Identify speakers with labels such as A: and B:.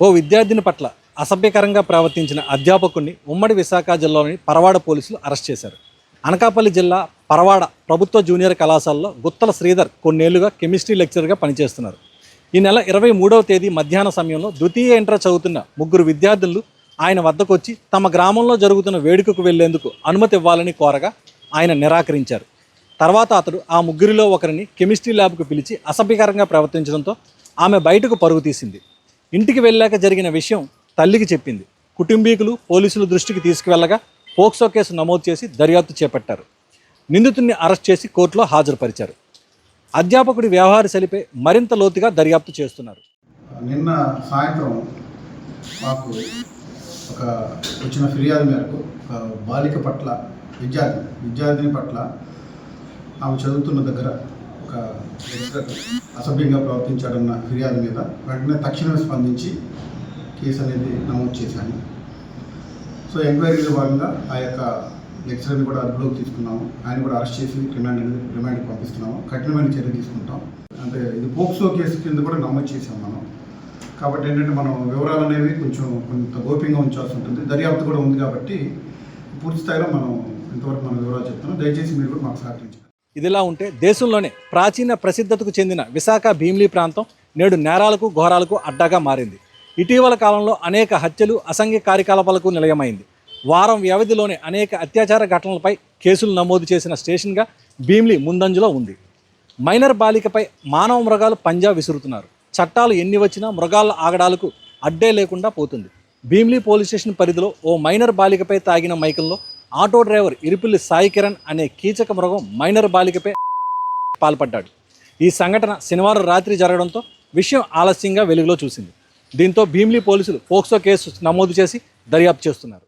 A: ఓ విద్యార్థిని పట్ల అసభ్యకరంగా ప్రవర్తించిన అధ్యాపకుడిని ఉమ్మడి విశాఖ జిల్లాలోని పరవాడ పోలీసులు అరెస్ట్ చేశారు. అనకాపల్లి జిల్లా పరవాడ ప్రభుత్వ జూనియర్ కళాశాలలో గుత్తల శ్రీధర్ కొన్నేళ్లుగా కెమిస్ట్రీ లెక్చరర్గా పనిచేస్తున్నారు. ఈ నెల 23వ తేదీ మధ్యాహ్న సమయంలో ద్వితీయ ఇంటర్ చదువుతున్న 3 విద్యార్థులు ఆయన వద్దకు వచ్చి తమ గ్రామంలో జరుగుతున్న వేడుకకు వెళ్లేందుకు అనుమతి ఇవ్వాలని కోరగా ఆయన నిరాకరించారు. తర్వాత అతడు ఆ 3లో ఒకరిని కెమిస్ట్రీ ల్యాబ్కు పిలిచి అసభ్యకరంగా ప్రవర్తించడంతో ఆమె బయటకు పరుగు తీసింది. ఇంటికి వెళ్ళాక జరిగిన విషయం తల్లికి చెప్పింది. కుటుంబీకులు పోలీసుల దృష్టికి తీసుకువెళ్లగా పోక్సో కేసు నమోదు చేసి దర్యాప్తు చేపట్టారు. నిందితుడిని అరెస్ట్ చేసి కోర్టులో హాజరుపరిచారు. అధ్యాపకుడి వ్యవహార శైలిపై మరింత లోతుగా దర్యాప్తు చేస్తున్నారు.
B: నిన్న సాయంత్రం మాకు వచ్చిన ఫిర్యాదు మేరకు బాలిక పట్ల విద్యార్థిని పట్ల ఆమె చదువుతున్న దగ్గర ఒక అసభ్యంగా ప్రవర్తించాడన్న ఫిర్యాదు మీద వెంటనే తక్షణమే స్పందించి కేసు అనేది నమోదు చేశాను. సో ఎంక్వైరీలో భాగంగా ఆ యొక్క లెక్చరర్ని కూడా అదుపులోకి తీసుకున్నాము. ఆయన కూడా అరెస్ట్ చేసి రిమాండ్కి పంపిస్తున్నాము. కఠినమైన చర్య తీసుకుంటాం. అంటే ఇది పోక్సో కేసు కింద కూడా నమోదు చేసాం మనం. కాబట్టి ఏంటంటే మనం వివరాలు అనేవి కొంత గోప్యంగా ఉంచాల్సి ఉంటుంది. దర్యాప్తు కూడా ఉంది కాబట్టి పూర్తి స్థాయిలో మనం ఇంతవరకు మన వివరాలు చెప్తున్నాం. దయచేసి మీరు కూడా మాకు సహకరించారు.
A: ఇదిలా ఉంటే దేశంలోనే ప్రాచీన ప్రసిద్ధతకు చెందిన విశాఖ భీమిలి ప్రాంతం నేడు నేరాలకు ఘోరాలకు అడ్డాగా మారింది. ఇటీవల కాలంలో అనేక హత్యలు అసంఘిక కార్యకలాపాలకు నిలయమైంది. వారం వ్యవధిలోనే అనేక అత్యాచార ఘటనలపై కేసులు నమోదు చేసిన స్టేషన్గా భీమిలి ముందంజలో ఉంది. మైనర్ బాలికపై మానవ మృగాలు పంజా విసురుతున్నారు. చట్టాలు ఎన్ని వచ్చినా మృగాల ఆగడాలకు అడ్డే లేకుండా పోతుంది. భీమిలి పోలీస్ స్టేషన్ పరిధిలో ఓ మైనర్ బాలికపై తాగిన మైకంలో ఆటో డ్రైవర్ ఇరుపిల్లి సాయి కిరణ్ అనే కీచక మృగం మైనర్ బాలికపై పాల్పడ్డాడు. ఈ సంఘటన శనివారం రాత్రి జరగడంతో విషయం ఆలస్యంగా వెలుగులో చూసింది. దీంతో భీమిలి పోలీసులు పోక్సో కేసు నమోదు చేసి దర్యాప్తు చేస్తున్నారు.